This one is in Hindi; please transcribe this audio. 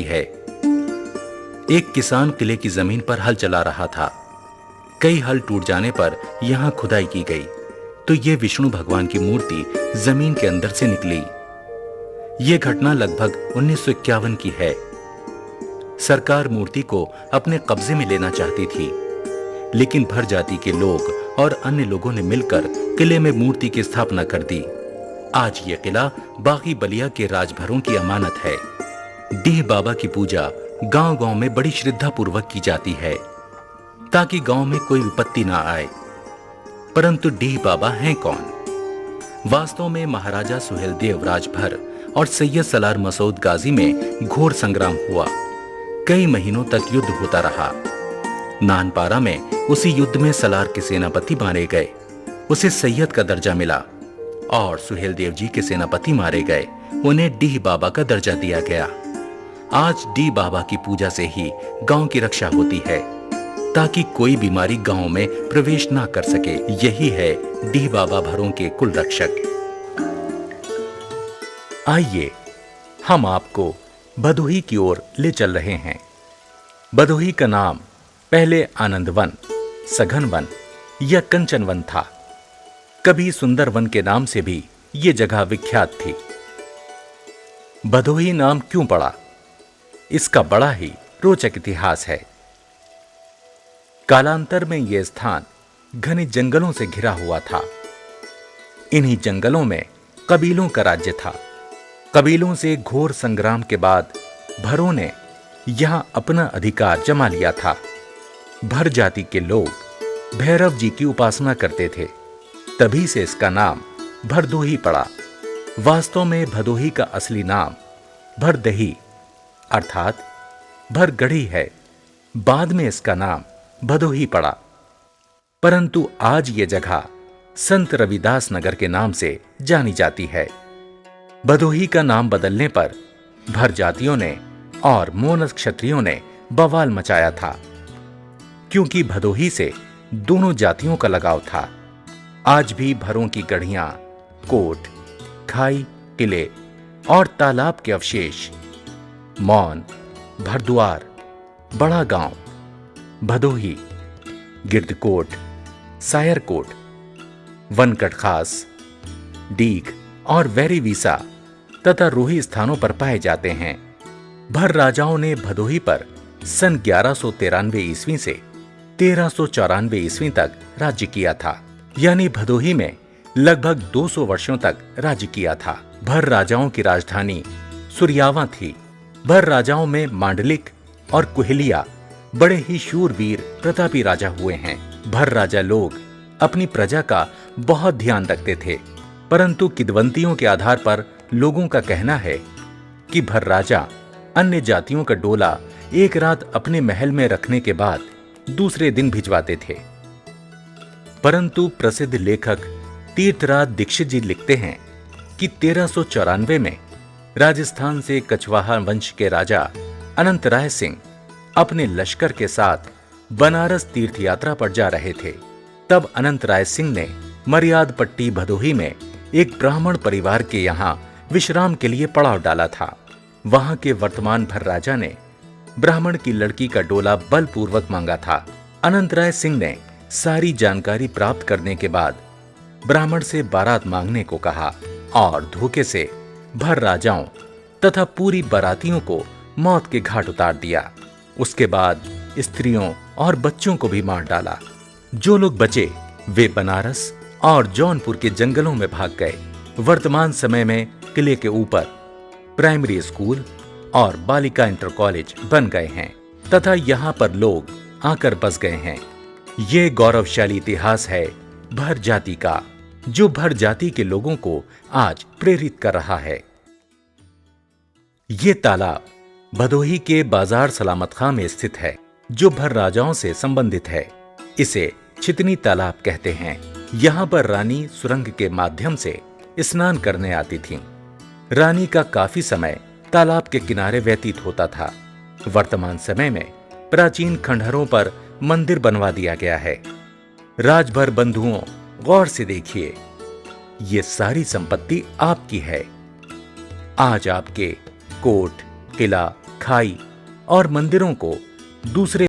है। एक किसान किले की जमीन पर हल चला रहा था। कई हल टूट जाने पर यहाँ खुदाई की गई तो ये विष्णु भगवान की मूर्ति जमीन के अंदर से निकली। ये घटना लगभग 1951 की है। सरकार मूर्ति को अपने कब्जे में लेना चाहती थी, लेकिन भर जाति के लोग और अन्य लोगों ने मिलकर किले में मूर्ति की स्थापना कर दी। आज यह किला बागी बलिया के राजभरों की अमानत है। डीह बाबा की पूजा गांव-गांव में बड़ी श्रद्धा पूर्वक की जाती है ताकि गांव में कोई विपत्ति ना आए। परंतु डीह बाबा हैं कौन? वास्तव में महाराजा सुहेलदेव राजभर और सैयद सलार मसूद गाजी में घोर संग्राम हुआ। कई महीनों तक युद्ध होता रहा। नानपारा में उसी युद्ध में सलार के सेनापति मारे गए, उसे सैयद का दर्जा मिला, और सुहेलदेव जी के सेनापति मारे गए, उन्हें डीह बाबा का दर्जा दिया गया। आज डीह बाबा की पूजा से ही गांव की रक्षा होती है ताकि कोई बीमारी गांव में प्रवेश ना कर सके। यही है डीह बाबा भरों के कुल रक्षक। आइए हम आपको भदोही की ओर ले चल रहे हैं। भदोही का नाम पहले आनंद वन, सघन वन या कंचन वन था। कभी सुंदर वन के नाम से भी ये जगह विख्यात थी। भदोही नाम क्यों पड़ा, इसका बड़ा ही रोचक इतिहास है। कालांतर में यह स्थान घने जंगलों से घिरा हुआ था। इन्हीं जंगलों में कबीलों का राज्य था। कबीलों से घोर संग्राम के बाद भरों ने यहां अपना अधिकार जमा लिया था। भर जाति के लोग भैरव जी की उपासना करते थे, तभी से इसका नाम भरदोही पड़ा। वास्तव में भदोही का असली नाम भरदही अर्थात भरगढ़ी है। बाद में इसका नाम भदोही पड़ा, परंतु आज ये जगह संत रविदास नगर के नाम से जानी जाती है। भदोही का नाम बदलने पर भर जातियों ने और मोनस क्षत्रियों ने बवाल मचाया था, क्योंकि भदोही से दोनों जातियों का लगाव था। आज भी भरों की गढ़ियां, कोट, खाई, किले और तालाब के अवशेष मौन, भरद्वार, बड़ा गांव, भदोही, गिरदकोट, सायरकोट, वनकट खास, डीग और वैरीवीसा तथा रूही स्थानों पर पाए जाते हैं। भर राजाओं ने भदोही पर सन 1193 ईस्वी से 1394 ईस्वी तक राज्य किया था, यानी भदोही में लगभग 200 वर्षों तक राज्य किया था। भर राजाओं की राजधानी सुरयावा थी। भर राजाओं में मांडलिक और कुहलिया बड़े ही शूरवीर प्रतापी राजा हुए हैं। भर राजा लोग अपनी प्रजा का बहुत ध्यान रखते थे, परंतु किदवंतियों के आधार पर लोगों का कहना है कि भर राजा अन्य जातियों का डोला एक रात अपने महल में रखने के बाद दूसरे दिन भिजवाते थे। परंतु प्रसिद्ध लेखक तीर्थराज दीक्षित जी लिखते हैं कि 1394 में राजस्थान से कछवाहा वंश के राजा अनंत राय सिंह अपने लश्कर के साथ बनारस तीर्थ यात्रा पर जा रहे थे। तब अनंत राय सिंह ने मर्याद पट्टी भदोही में एक ब्राह्मण परिवार के यहाँ विश्राम के लिए पड़ाव डाला था। वहां के वर्तमान भर राजा ने ब्राह्मण की लड़की का डोला बलपूर्वक मांगा था। अनंत राय सिंह ने सारी जानकारी प्राप्त करने के बाद ब्राह्मण से बारात मांगने को कहा और धोखे से भर राजाओं तथा पूरी बारातियों को मौत के घाट उतार दिया। उसके बाद स्त्रियों और बच्चों को भी मार डाला। जो लोग बचे वे बनारस और जौनपुर के जंगलों में भाग गए। वर्तमान समय में किले के ऊपर प्राइमरी स्कूल और बालिका इंटर कॉलेज बन गए हैं तथा यहाँ पर लोग आकर बस गए हैं। ये गौरवशाली इतिहास है भर जाति का, जो भर जाति के लोगों को आज प्रेरित कर रहा है। ये तालाब भदोही के बाजार सलामत खां में स्थित है, जो भर राजाओं से संबंधित है। इसे छितनी तालाब कहते हैं। यहाँ पर रानी सुरंग के माध्यम से स्नान करने आती थीं। रानी का काफी समय तालाब के किनारे व्यतीत होता था। वर्तमान समय में प्राचीन खंडहरों पर मंदिर बनवा दिया गया है। राजभर बंधुओं, गौर से देखिए, ये सारी संपत्ति आपकी है। आज आपके कोट, किला खाई और मंदिरों को दूसरे